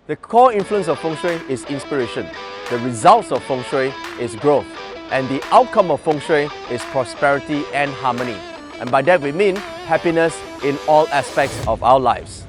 The core influence of Feng Shui is inspiration. The results of Feng Shui is growth. And the outcome of Feng Shui is prosperity and harmony. And by that we mean happiness in all aspects of our lives.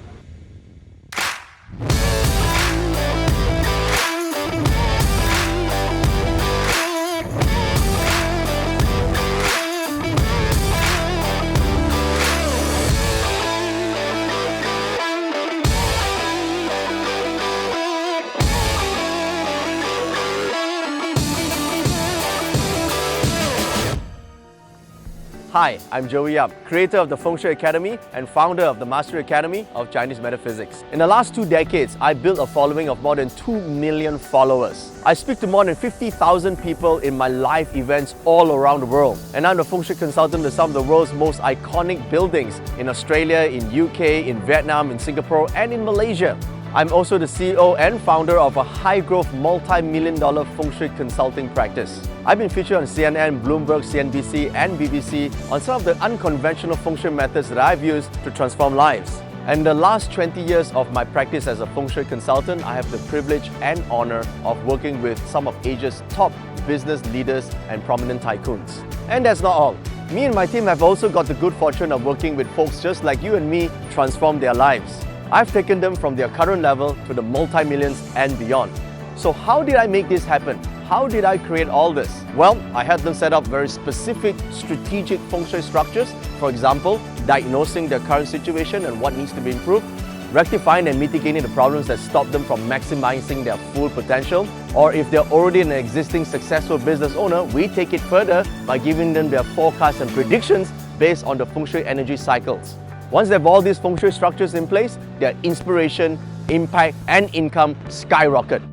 Hi, I'm Joey Yap, creator of the Feng Shui Academy and founder of the Mastery Academy of Chinese Metaphysics. In the last 2 decades, I built a following of more than 2 million followers. I speak to more than 50,000 people in my live events all around the world. And I'm the Feng Shui consultant to some of the world's most iconic buildings in Australia, in UK, in Vietnam, in Singapore, and in Malaysia. I'm also the CEO and founder of a high-growth, multi-million-dollar Feng Shui consulting practice. I've been featured on CNN, Bloomberg, CNBC, and BBC on some of the unconventional Feng Shui methods that I've used to transform lives. And in the last 20 years of my practice as a Feng Shui consultant, I have the privilege and honor of working with some of Asia's top business leaders and prominent tycoons. And that's not all. Me and my team have also got the good fortune of working with folks just like you and me transform their lives. I've taken them from their current level to the multi-millions and beyond. So how did I make this happen? How did I create all this? Well, I had them set up very specific strategic Feng Shui structures. For example, diagnosing their current situation and what needs to be improved, rectifying and mitigating the problems that stop them from maximizing their full potential. Or if they're already an existing successful business owner, we take it further by giving them their forecasts and predictions based on the Feng Shui energy cycles. Once they have all these Feng Shui structures in place, their inspiration, impact and income skyrocket.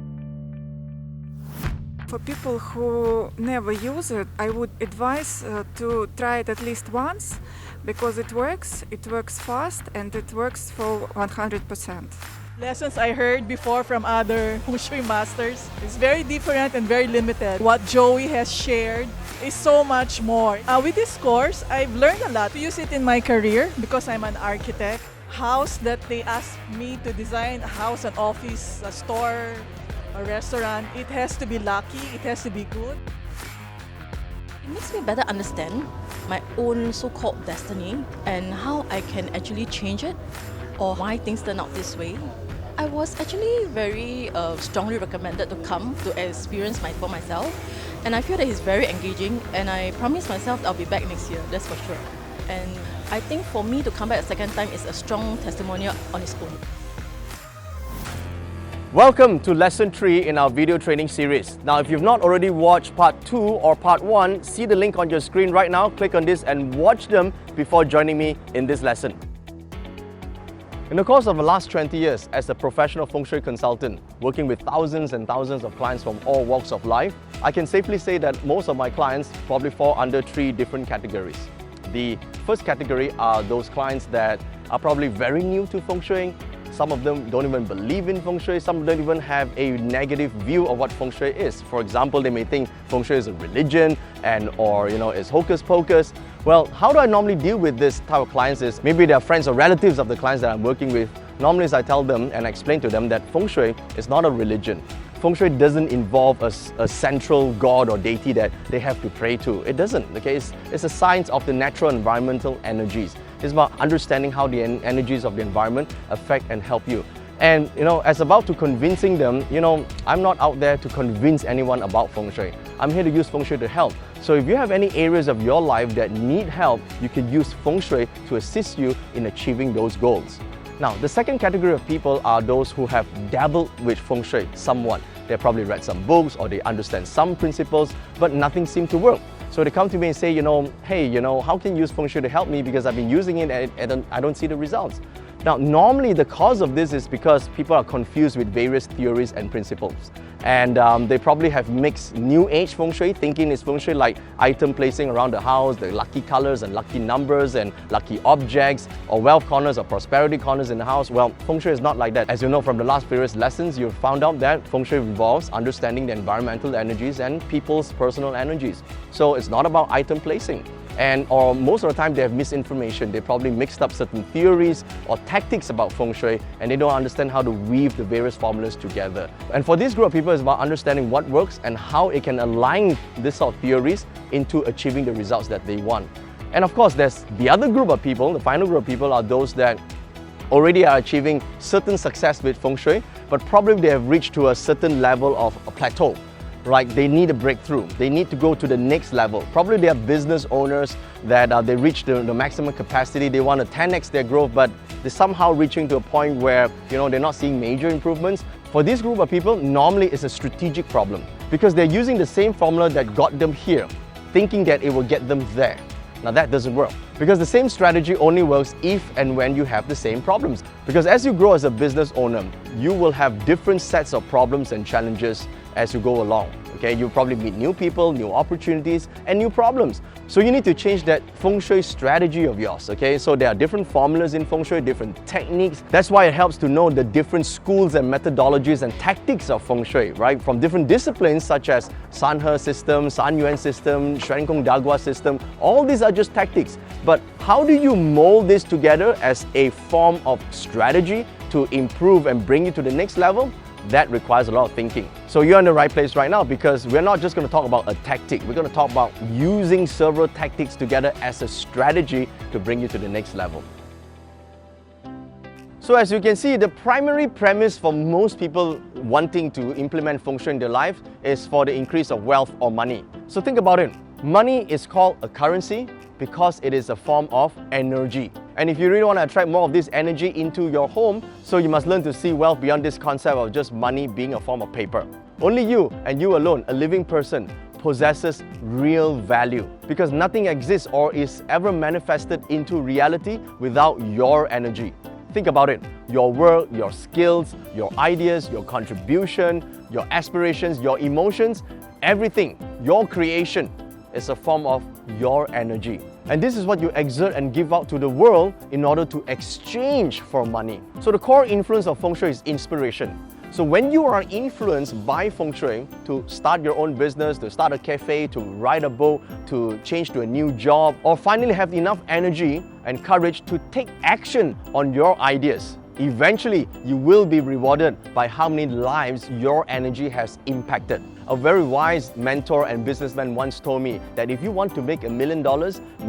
For people who never use it, I would advise to try it at least once because it works fast and it works for 100%. Lessons I heard before from other Feng Shui masters is very different and very limited. What Joey has shared is so much more. With this course, I've learned a lot to use it in my career because I'm an architect. House that they asked me to design, a house, an office, a store, a restaurant, it has to be lucky, it has to be good. It makes me better understand my own so-called destiny and how I can actually change it or why things turn out this way. I was actually very strongly recommended to come to experience for myself, and I feel that he's very engaging, and I promise myself I'll be back next year, that's for sure. And I think for me to come back a second time is a strong testimonial on its own. Welcome to Lesson 3 in our video training series. Now, if you've not already watched Part 2 or Part 1, see the link on your screen right now, click on this and watch them before joining me in this lesson. In the course of the last 20 years as a professional Feng Shui consultant, working with thousands and thousands of clients from all walks of life, I can safely say that most of my clients probably fall under 3 different categories. The first category are those clients that are probably very new to Feng Shui. Some of them don't even believe in Feng Shui, some don't even have a negative view of what Feng Shui is. For example, they may think Feng Shui is a religion or it's hocus pocus. Well, how do I normally deal with this type of clients is, maybe they are friends or relatives of the clients that I'm working with. Normally I tell them and I explain to them that Feng Shui is not a religion. Feng Shui doesn't involve a central god or deity that they have to pray to. It doesn't, okay? It's a science of the natural environmental energies. It's about understanding how the energies of the environment affect and help you. And as about to convincing them, I'm not out there to convince anyone about Feng Shui. I'm here to use Feng Shui to help. So if you have any areas of your life that need help, you can use Feng Shui to assist you in achieving those goals. Now, the second category of people are those who have dabbled with Feng Shui somewhat. They probably read some books or they understand some principles, but nothing seemed to work. So they come to me and say, hey, how can you use Feng Shui to help me because I've been using it and I don't see the results. Now, normally the cause of this is because people are confused with various theories and principles. And they probably have mixed New Age Feng Shui, thinking it's Feng Shui like item placing around the house, the lucky colors and lucky numbers and lucky objects, or wealth corners or prosperity corners in the house. Well, Feng Shui is not like that. As you know from the last previous lessons, you've found out that Feng Shui involves understanding the environmental energies and people's personal energies. So it's not about item placing. or most of the time they have misinformation. They probably mixed up certain theories or tactics about Feng Shui, and they don't understand how to weave the various formulas together. And for this group of people, it's about understanding what works and how it can align this sort of theories into achieving the results that they want. And of course, there's the other group of people, the final group of people are those that already are achieving certain success with Feng Shui, but probably they have reached to a certain level of a plateau. Right? They need a breakthrough. They need to go to the next level. Probably they are business owners that they reach the maximum capacity. They want to 10x their growth, but they're somehow reaching to a point where they're not seeing major improvements. For this group of people, normally it's a strategic problem because they're using the same formula that got them here, thinking that it will get them there. Now that doesn't work because the same strategy only works if and when you have the same problems. Because as you grow as a business owner, you will have different sets of problems and challenges as you go along. Okay, you'll probably meet new people, new opportunities, and new problems. So you need to change that Feng Shui strategy of yours. Okay, so there are different formulas in Feng Shui, different techniques. That's why it helps to know the different schools and methodologies and tactics of Feng Shui, right? From different disciplines such as San He system, San Yuan system, Xuan Gong Dagua system. All these are just tactics. But how do you mold this together as a form of strategy to improve and bring you to the next level? That requires a lot of thinking. So you're in the right place right now because we're not just going to talk about a tactic. We're going to talk about using several tactics together as a strategy to bring you to the next level. So as you can see, the primary premise for most people wanting to implement Feng Shui in their life is for the increase of wealth or money. So think about it. Money is called a currency because it is a form of energy. And if you really want to attract more of this energy into your home, so you must learn to see wealth beyond this concept of just money being a form of paper. Only you and you alone, a living person, possesses real value because nothing exists or is ever manifested into reality without your energy. Think about it. Your work, your skills, your ideas, your contribution, your aspirations, your emotions, everything, your creation is a form of your energy. And this is what you exert and give out to the world in order to exchange for money. So the core influence of Feng Shui is inspiration. So when you are influenced by Feng Shui to start your own business, to start a cafe, to ride a boat, to change to a new job, or finally have enough energy and courage to take action on your ideas, eventually you will be rewarded by how many lives your energy has impacted. A very wise mentor and businessman once told me that if you want to make $1 million,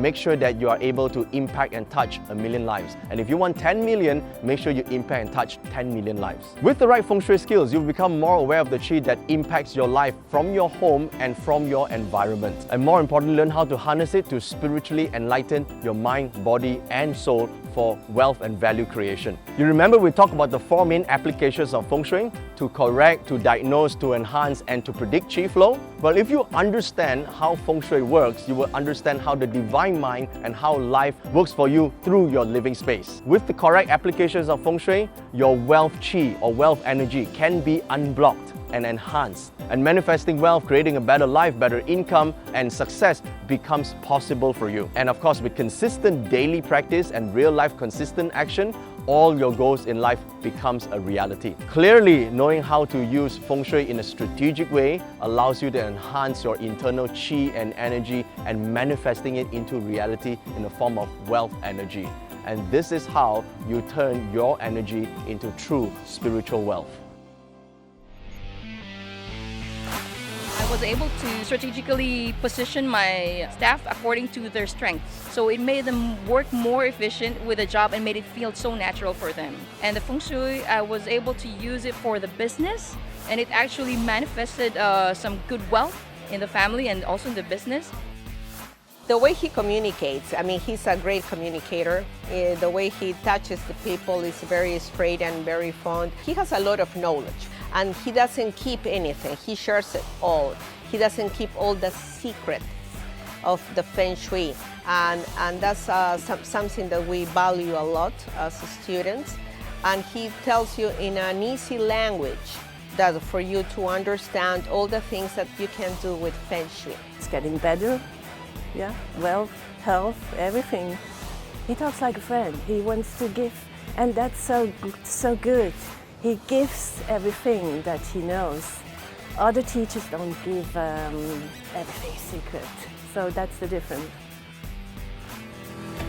make sure that you are able to impact and touch 1 million lives. And if you want 10 million, make sure you impact and touch 10 million lives. With the right Feng Shui skills, you'll become more aware of the qi that impacts your life from your home and from your environment. And more importantly, learn how to harness it to spiritually enlighten your mind, body, and soul for wealth and value creation. You remember we talked about the 4 main applications of Feng Shui: to correct, to diagnose, to enhance, and to predict qi flow. Well, if you understand how Feng Shui works, you will understand how the divine mind and how life works for you through your living space. With the correct applications of Feng Shui, your wealth qi or wealth energy can be unblocked and enhanced. And manifesting wealth, creating a better life, better income, and success becomes possible for you. And of course, with consistent daily practice and real-life consistent action, all your goals in life becomes a reality. Clearly, knowing how to use Feng Shui in a strategic way allows you to enhance your internal qi and energy and manifesting it into reality in the form of wealth energy. And this is how you turn your energy into true spiritual wealth. I was able to strategically position my staff according to their strengths. So it made them work more efficient with the job and made it feel so natural for them. And the Feng Shui, I was able to use it for the business, and it actually manifested some good wealth in the family and also in the business. The way he communicates, I mean, he's a great communicator. The way he touches the people is very straight and very fun. He has a lot of knowledge, and he doesn't keep anything. He shares it all. He doesn't keep all the secrets of the Feng Shui. And that's something that we value a lot as students. And he tells you in an easy language that for you to understand all the things that you can do with Feng Shui. It's getting better. Yeah, wealth, health, everything. He talks like a friend. He wants to give, and that's so good. He gives everything that he knows. Other teachers don't give everything secret, so that's the difference.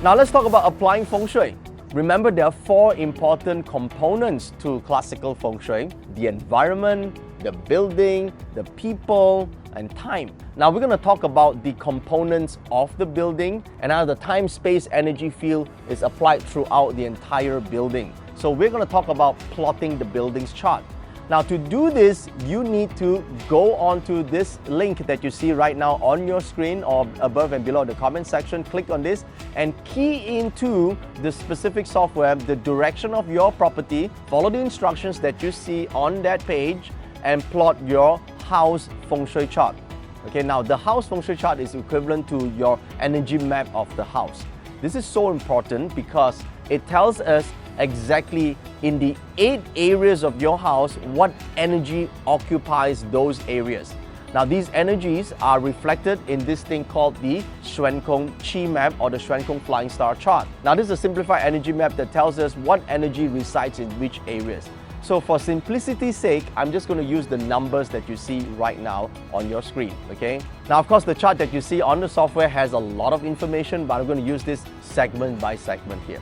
Now let's talk about applying Feng Shui. Remember, there are 4 important components to classical Feng Shui: the environment, the building, the people, and time. Now we're going to talk about the components of the building and how the time, space, energy field is applied throughout the entire building. So we're going to talk about plotting the building's chart. Now to do this, you need to go onto this link that you see right now on your screen or above and below the comment section. Click on this and key into the specific software the direction of your property. Follow the instructions that you see on that page and plot your house Feng Shui chart. Okay, now the house Feng Shui chart is equivalent to your energy map of the house. This is so important because it tells us exactly in the 8 areas of your house what energy occupies those areas. Now these energies are reflected in this thing called the Xuan Kong Chi map or the Xuan Kong flying star chart. Now this is a simplified energy map that tells us what energy resides in which areas. So for simplicity's sake, I'm just going to use the numbers that you see right now on your screen, okay? Now of course the chart that you see on the software has a lot of information, but I'm going to use this segment by segment here.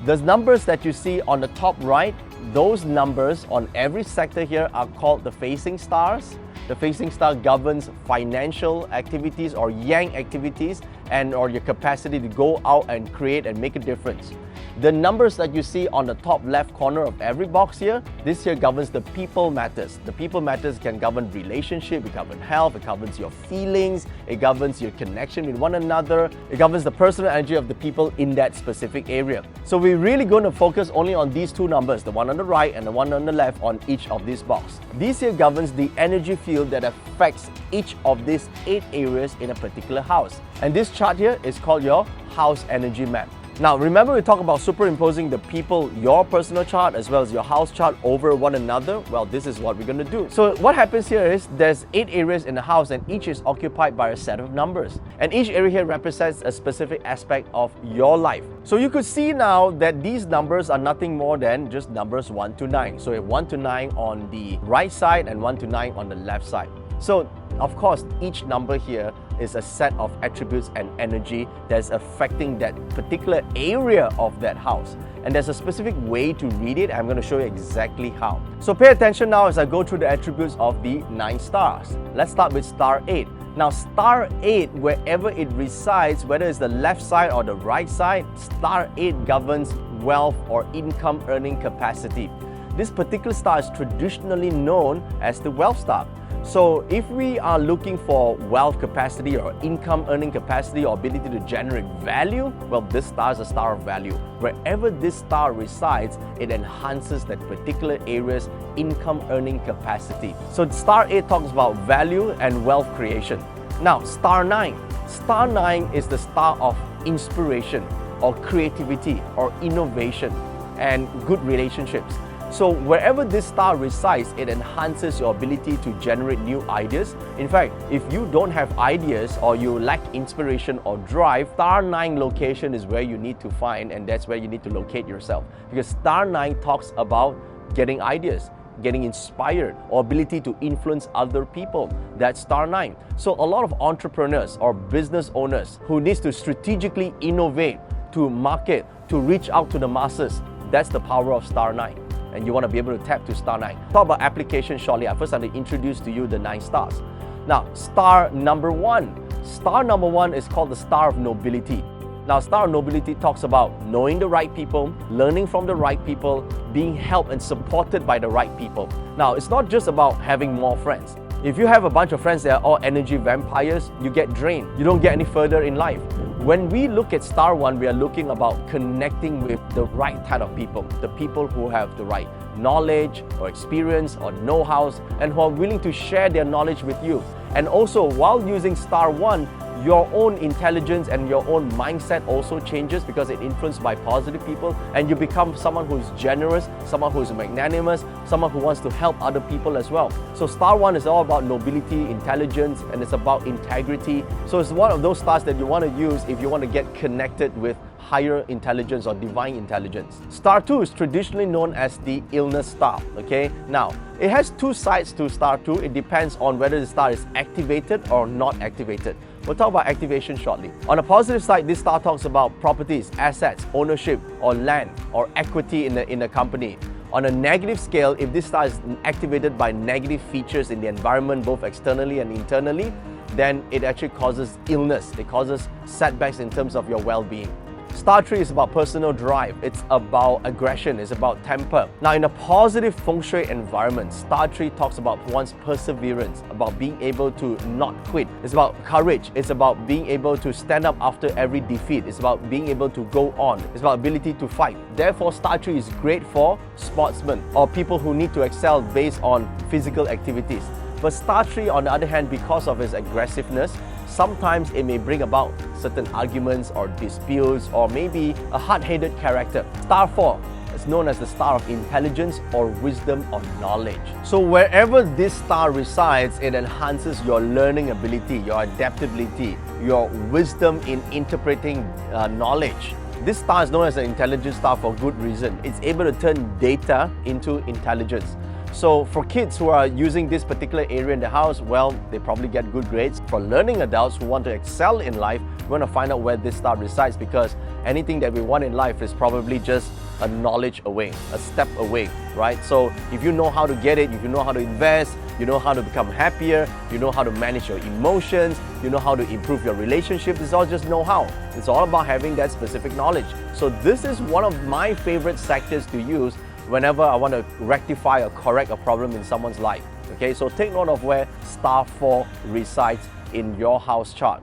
The numbers that you see on the top right, those numbers on every sector here are called the facing stars. The facing star governs financial activities or yang activities and or your capacity to go out and create and make a difference. The numbers that you see on the top left corner of every box here, this here governs the people matters. The people matters can govern relationship, it governs health, it governs your feelings, it governs your connection with one another, it governs the personal energy of the people in that specific area. So we're really going to focus only on these 2 numbers, the one on the right and the one on the left on each of these boxes. This here governs the energy field that affects each of these 8 areas in a particular house. And this chart here is called your house energy map. Now remember, we talk about superimposing the people, your personal chart as well as your house chart over one another. Well, this is what we're going to do. So what happens here is there's 8 areas in the house and each is occupied by a set of numbers. And each area here represents a specific aspect of your life. So you could see now that these numbers are nothing more than just numbers 1 to 9. So we have 1 to 9 on the right side and 1 to 9 on the left side. So of course, each number here is a set of attributes and energy that's affecting that particular area of that house. And there's a specific way to read it. I'm going to show you exactly how. So pay attention now as I go through the attributes of the 9 stars. Let's start with star 8. Now star 8, wherever it resides, whether it's the left side or the right side, star 8 governs wealth or income earning capacity. This particular star is traditionally known as the wealth star. So if we are looking for wealth capacity or income earning capacity or ability to generate value, well, this star is a star of value. Wherever this star resides, it enhances that particular area's income earning capacity. So star 8 talks about value and wealth creation. Now, star 9. Star 9 is the star of inspiration or creativity or innovation and good relationships. So wherever this star resides, it enhances your ability to generate new ideas. In fact, if you don't have ideas or you lack inspiration or drive, star 9 location is where you need to find, and that's where you need to locate yourself. Because star 9 talks about getting ideas, getting inspired, or ability to influence other people. That's star 9. So a lot of entrepreneurs or business owners who needs to strategically innovate, to market, to reach out to the masses, that's the power of star 9. And you want to be able to tap to star 9. Talk about application shortly. I first have to introduce to you the 9 stars. Now, star number 1. Star number 1 is called the star of nobility. Now, star of nobility talks about knowing the right people, learning from the right people, being helped and supported by the right people. Now, it's not just about having more friends. If you have a bunch of friends that are all energy vampires, you get drained. You don't get any further in life. When we look at star 1, we are looking about connecting with the right type of people, the people who have the right knowledge or experience or know-how and who are willing to share their knowledge with you. And also, while using star 1, your own intelligence and your own mindset also changes because it's influenced by positive people, and you become someone who's generous, someone who's magnanimous, someone who wants to help other people as well. So star 1 is all about nobility, intelligence, and it's about integrity. So it's one of those stars that you want to use if you want to get connected with higher intelligence or divine intelligence. Star 2 is traditionally known as the illness star, okay? Now, it has 2 sides to star 2. It depends on whether the star is activated or not activated. We'll talk about activation shortly. On a positive side, this star talks about properties, assets, ownership, or land, or equity in a company. On a negative scale, if this star is activated by negative features in the environment, both externally and internally, then it actually causes illness. It causes setbacks in terms of your well-being. Star tree is about personal drive. It's about aggression. It's about temper. Now, in a positive Feng Shui environment, star tree talks about one's perseverance, about being able to not quit. It's about courage. It's about being able to stand up after every defeat. It's about being able to go on. It's about ability to fight. Therefore, star tree is great for sportsmen or people who need to excel based on physical activities. But star tree, on the other hand, because of its aggressiveness, sometimes it may bring about certain arguments or disputes or maybe a hard-headed character. Star 4 is known as the star of intelligence or wisdom or knowledge. So wherever this star resides, it enhances your learning ability, your adaptability, your wisdom in interpreting knowledge. This star is known as an intelligence star for good reason. It's able to turn data into intelligence. So for kids who are using this particular area in the house, well, they probably get good grades. For learning adults who want to excel in life, we want to find out where this star resides, because anything that we want in life is probably just a knowledge away, a step away, right? So if you know how to get it, if you know how to invest, you know how to become happier, you know how to manage your emotions, you know how to improve your relationships, it's all just know-how. It's all about having that specific knowledge. So this is one of my favorite sectors to use whenever I want to rectify or correct a problem in someone's life. Okay, so take note of where star 4 resides in your house chart.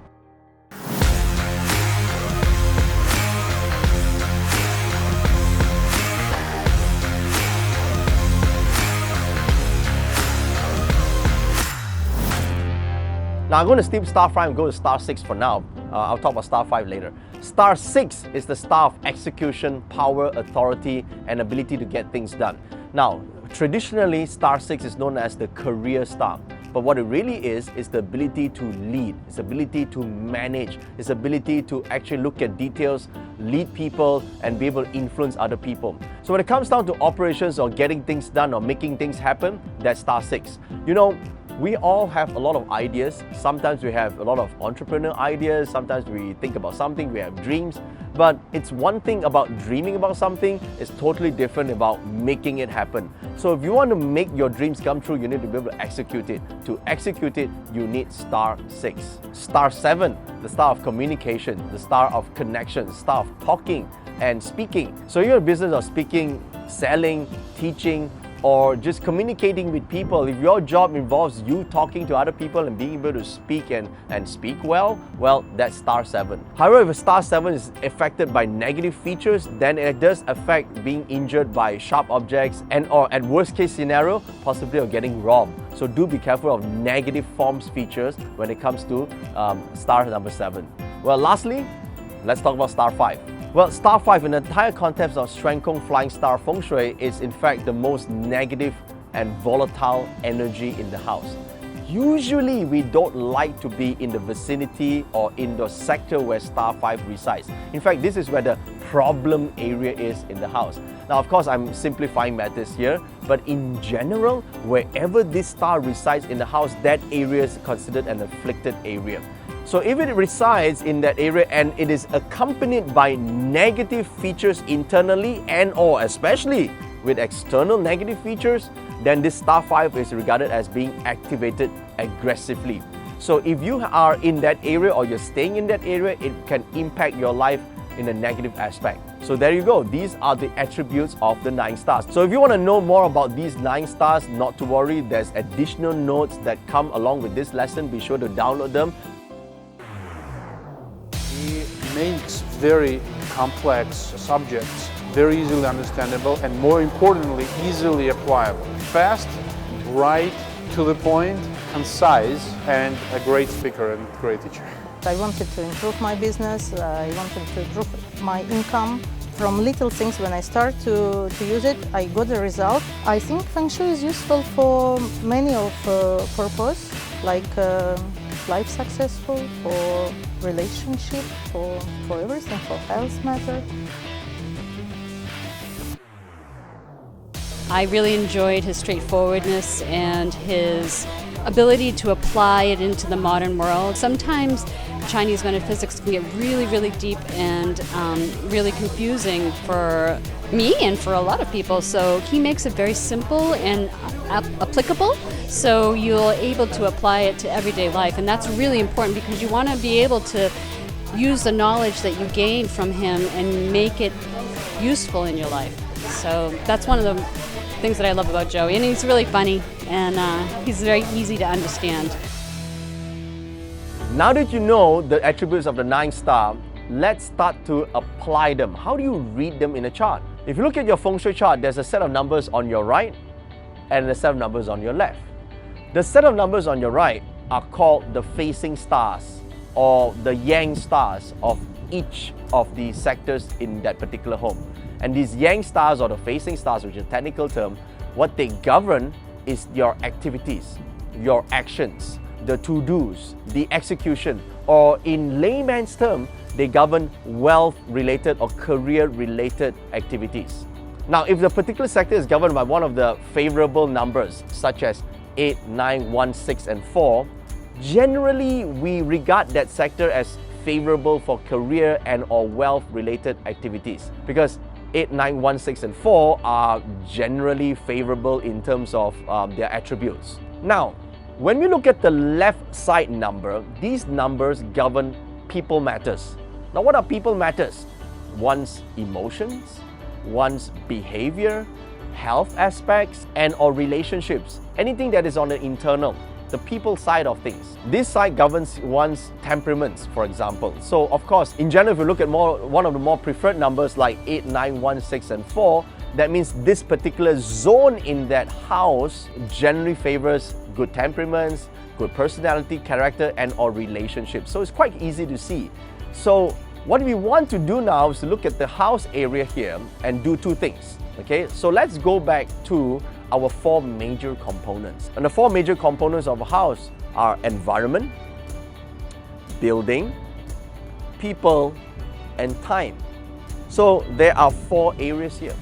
Now I'm going to skip star 5 and go to star 6 for now. I'll talk about star 5 later. Star 6 is the star of execution, power, authority, and ability to get things done. Now, traditionally, star 6 is known as the career star. But what it really is the ability to lead, its ability to manage, its ability to actually look at details, lead people, and be able to influence other people. So when it comes down to operations or getting things done or making things happen, that's star 6. You know, we all have a lot of ideas. Sometimes we have a lot of entrepreneur ideas. Sometimes we think about something, we have dreams. But it's one thing about dreaming about something, it's totally different about making it happen. So if you want to make your dreams come true, you need to be able to execute it. To execute it, you need star 6. Star 7, the star of communication, the star of connection, the star of talking and speaking. So you're in business of speaking, selling, teaching, or just communicating with people. If your job involves you talking to other people and being able to speak and speak well, that's star 7. However, if star 7 is affected by negative features, then it does affect being injured by sharp objects and, or at worst case scenario, possibly of getting robbed. So do be careful of negative forms features when it comes to star number 7. Well, lastly, let's talk about star 5. Well, star 5 in the entire context of Shuan Kong Flying Star Feng Shui is in fact the most negative and volatile energy in the house. Usually we don't like to be in the vicinity or in the sector where star 5 resides. In fact, this is where the problem area is in the house. Now, of course, I'm simplifying matters here, but in general, wherever this star resides in the house, that area is considered an afflicted area. So if it resides in that area and it is accompanied by negative features internally and or especially with external negative features, then this star 5 is regarded as being activated aggressively. So if you are in that area or you're staying in that area, it can impact your life in a negative aspect. So there you go. These are the attributes of the 9 stars. So if you want to know more about these 9 stars, not to worry, there's additional notes that come along with this lesson. Be sure to download them. He makes very complex subjects very easily understandable and, more importantly, easily applicable. Fast, right, to the point, concise, and a great speaker and great teacher. I wanted to improve my business, I wanted to improve my income. From little things, when I start to use it, I got a result. I think Feng Shui is useful for many of purpose, like life successful, for relationship, for everything, for health matter. I really enjoyed his straightforwardness and his ability to apply it into the modern world. Sometimes Chinese metaphysics can get really, really deep and really confusing for me and for a lot of people. So he makes it very simple and applicable, so you're able to apply it to everyday life. And that's really important because you want to be able to use the knowledge that you gain from him and make it useful in your life. So that's one of the things that I love about Joey. And he's really funny, and he's very easy to understand. Now that you know the attributes of the 9th star, let's start to apply them. How do you read them in a chart? If you look at your Feng Shui chart, there's a set of numbers on your right and a set of numbers on your left. The set of numbers on your right are called the facing stars, or the yang stars of each of the sectors in that particular home. And these yang stars, or the facing stars, which is a technical term, what they govern is your activities, your actions, the to-dos, the execution, or in layman's term, they govern wealth-related or career-related activities. Now, if the particular sector is governed by one of the favorable numbers, such as 8, 9, 1, 6, and 4, generally we regard that sector as favorable for career and or wealth-related activities, because 8, 9, 1, 6, and 4 are generally favorable in terms of their attributes. Now, when we look at the left side number, these numbers govern people matters. Now, what are people matters? One's emotions, one's behavior, health aspects, and or relationships. Anything that is on the internal, the people side of things. This side governs one's temperaments, for example. So, of course, in general, if you look at one of the more preferred numbers like 8, 9, 1, 6, and 4, that means this particular zone in that house generally favors good temperaments, good personality, character, and or relationships. So it's quite easy to see. So what we want to do now is to look at the house area here and do two things. Okay, so let's go back to our 4 major components. And the 4 major components of a house are environment, building, people, and time. So there are 4 areas here.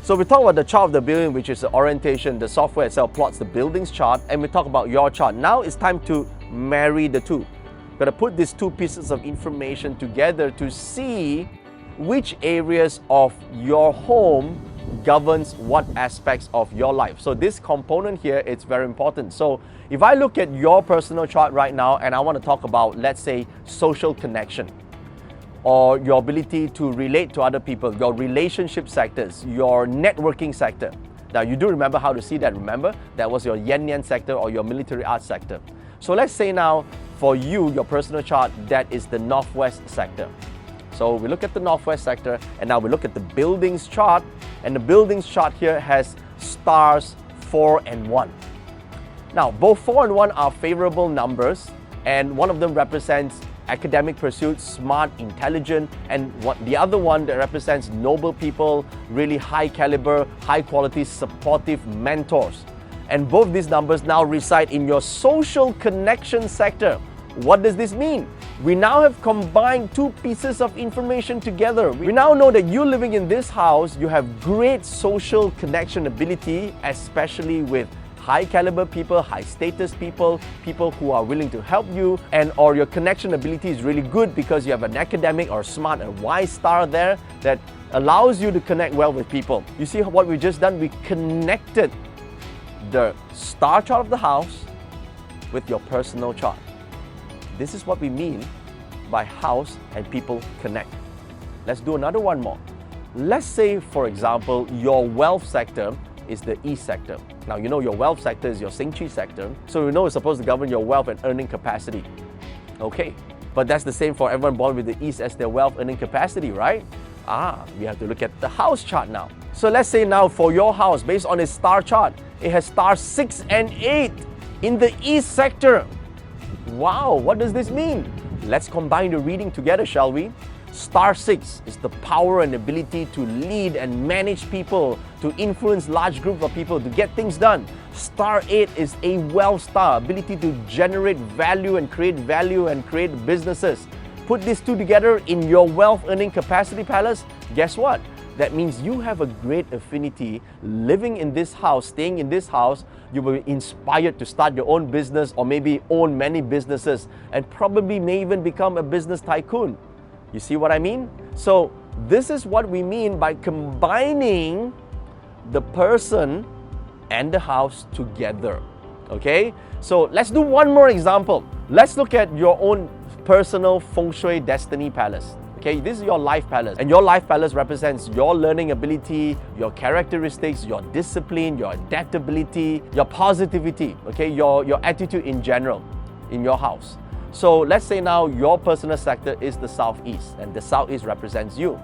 So we talk about the chart of the building, which is the orientation. The software itself plots the building's chart, and we talk about your chart. Now it's time to marry the two. We're going to put these 2 pieces of information together to see which areas of your home governs what aspects of your life. So this component here, it's very important. So if I look at your personal chart right now and I want to talk about, let's say, social connection, or your ability to relate to other people, your relationship sectors, your networking sector. Now, you do remember how to see that, remember? That was your yen sector or your military arts sector. So let's say now, for you, your personal chart, that is the northwest sector. So we look at the northwest sector, and now we look at the buildings chart, and the buildings chart here has stars 4 and 1. Now, both 4 and 1 are favorable numbers, and one of them represents academic pursuits, smart, intelligent, and the other one that represents noble people, really high caliber, high quality, supportive mentors. And both these numbers now reside in your social connection sector. What does this mean? We now have combined 2 pieces of information together. We now know that you living in this house, you have great social connection ability, especially with high caliber people, high status people, people who are willing to help you, and or your connection ability is really good because you have an academic or smart and wise star there that allows you to connect well with people. You see what we just done? We connected the star chart of the house with your personal chart. This is what we mean by house and people connect. Let's do another one more. Let's say, for example, your wealth sector is the east sector. Now, you know your wealth sector is your Feng Shui sector, so you know it's supposed to govern your wealth and earning capacity. Okay, but that's the same for everyone born with the east as their wealth earning capacity, right? We have to look at the house chart now. So let's say now for your house, based on its star chart, it has stars 6 and 8 in the east sector. Wow, what does this mean? Let's combine the reading together, shall we? Star 6 is the power and ability to lead and manage people, to influence large groups of people, to get things done. Star 8 is a wealth star, ability to generate value and create businesses. Put these 2 together in your wealth earning capacity palace. Guess what? that means you have a great affinity living in this house, staying in this house. You will be inspired to start your own business or maybe own many businesses and probably may even become a business tycoon. You see what I mean? So this is what we mean by combining the person and the house together. Okay? So let's do one more example. Let's look at your own personal Feng Shui destiny palace. Okay, this is your life palace, and your life palace represents your learning ability, your characteristics, your discipline, your adaptability, your positivity, okay, your attitude in general in your house. So let's say now your personal sector is the southeast, and the southeast represents you.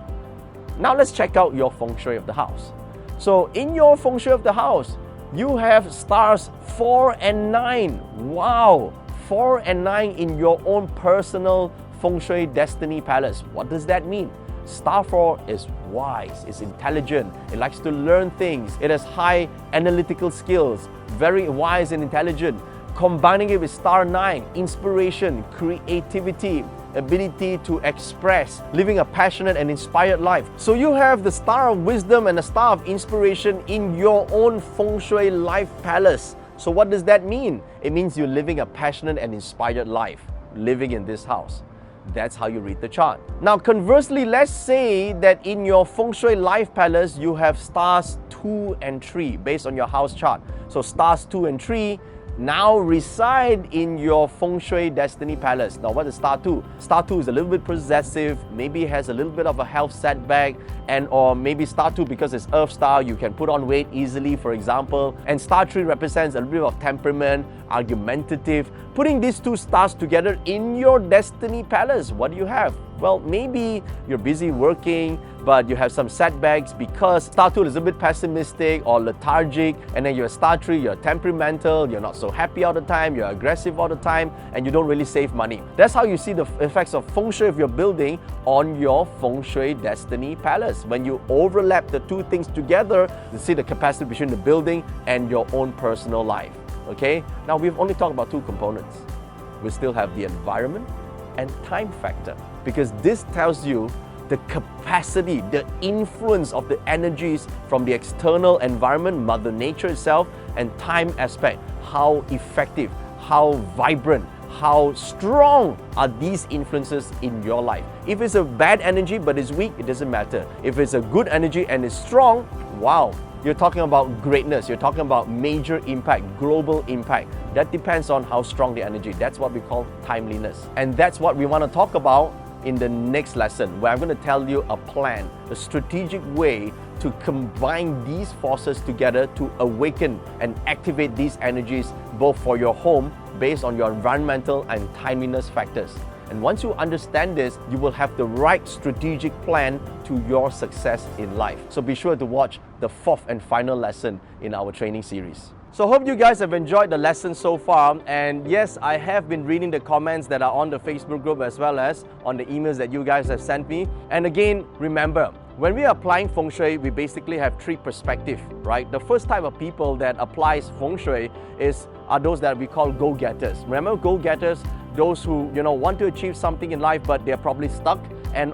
Now let's check out your Feng Shui of the house. So in your Feng Shui of the house, you have stars 4 and 9. Wow! 4 and 9 in your own personal Feng Shui destiny palace. What does that mean? Star 4 is wise, it's intelligent, it likes to learn things, it has high analytical skills, very wise and intelligent. Combining it with Star 9, inspiration, creativity, ability to express, living a passionate and inspired life. So you have the Star of Wisdom and the Star of Inspiration in your own Feng Shui life palace. So what does that mean? It means you're living a passionate and inspired life, living in this house. That's how you read the chart. Now conversely, let's say that in your Feng Shui life palace, you have stars 2 and 3 based on your house chart. So stars 2 and 3 now reside in your Feng Shui destiny palace. Now what is star 2? Star 2 is a little bit possessive, maybe has a little bit of a health setback, and or maybe star 2, because it's earth star, you can put on weight easily, for example. And star 3 represents a little bit of temperament, argumentative. Putting these two stars together in your destiny palace, what do you have? Well, maybe you're busy working, but you have some setbacks because star 2 is a bit pessimistic or lethargic, and then you're star 3, you're temperamental, you're not so happy all the time, you're aggressive all the time, and you don't really save money. That's how you see the effects of Feng Shui of your building on your Feng Shui destiny palace. When you overlap the two things together, you see the capacity between the building and your own personal life. Okay? Now we've only talked about two components. We still have the environment and time factor, because this tells you the capacity, the influence of the energies from the external environment, Mother Nature itself, and time aspect. How effective, how vibrant, how strong are these influences in your life. If it's a bad energy but it's weak, it doesn't matter. If it's a good energy and it's strong, wow, you're talking about greatness, you're talking about major impact, global impact. That depends on how strong the energy. That's what we call timeliness. And that's what we want to talk about in the next lesson, where I'm going to tell you a plan, a strategic way to combine these forces together to awaken and activate these energies both for your home based on your environmental and timeliness factors. And once you understand this, you will have the right strategic plan to your success in life. So be sure to watch the fourth and final lesson in our training series. So hope you guys have enjoyed the lesson so far, and yes, I have been reading the comments that are on the Facebook group as well as on the emails that you guys have sent me. And again, remember, when we are applying Feng Shui, we basically have three perspectives, right? The first type of people that applies Feng Shui are those that we call go-getters. Remember go-getters? Those who want to achieve something in life, but they're probably stuck,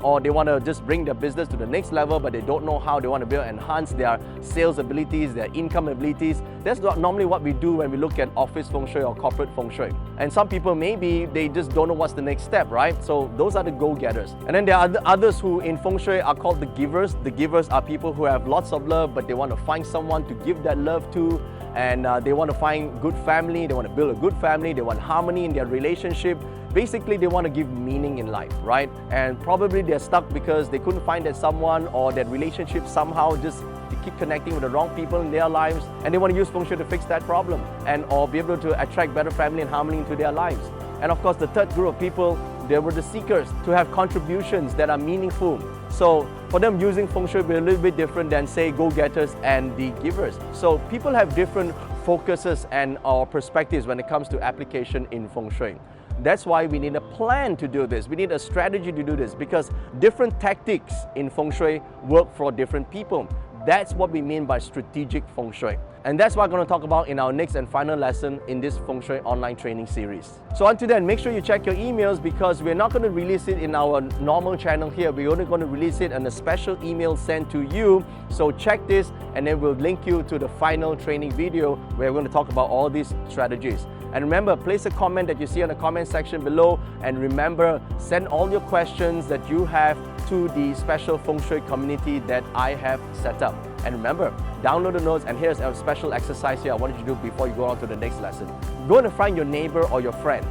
or they want to just bring their business to the next level, but they don't know how. They want to be able to enhance their sales abilities, their income abilities. That's not normally what we do when we look at office Feng Shui or corporate Feng Shui. And some people, maybe they just don't know what's the next step, right? So those are the go-getters. And then there are others who in Feng Shui are called the givers. The givers are people who have lots of love, but they want to find someone to give that love to. And they want to find good family, they want to build a good family, they want harmony in their relationship. Basically, they want to give meaning in life, right? And probably they're stuck because they couldn't find that someone, or that relationship somehow just they keep connecting with the wrong people in their lives, and they want to use Feng Shui to fix that problem, or be able to attract better family and harmony into their lives. And of course, the third group of people, they were the seekers, to have contributions that are meaningful. So for them, using Feng Shui will be a little bit different than, say, go-getters and the givers. So people have different focuses and or perspectives when it comes to application in Feng Shui. That's why we need a plan to do this. We need a strategy to do this, because different tactics in Feng Shui work for different people. That's what we mean by strategic Feng Shui. And that's what I'm going to talk about in our next and final lesson in this Feng Shui online training series. So until then, make sure you check your emails because we're not going to release it in our normal channel here. We're only going to release it in a special email sent to you. So check this and then we'll link you to the final training video where we're going to talk about all these strategies. And remember, place a comment that you see on the comment section below. And remember, send all your questions that you have to the special Feng Shui community that I have set up. And remember, download the notes, and here's a special exercise here I want you to do before you go on to the next lesson. Go and find your neighbor or your friend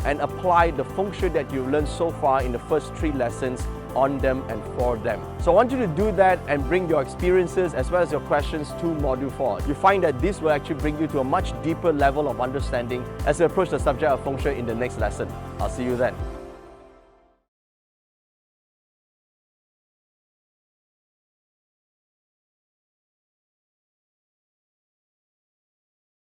and apply the Feng Shui that you've learned so far in the first 3 lessons on them and for them. So I want you to do that and bring your experiences as well as your questions to Module 4. You find that this will actually bring you to a much deeper level of understanding as we approach the subject of Feng Shui in the next lesson. I'll see you then.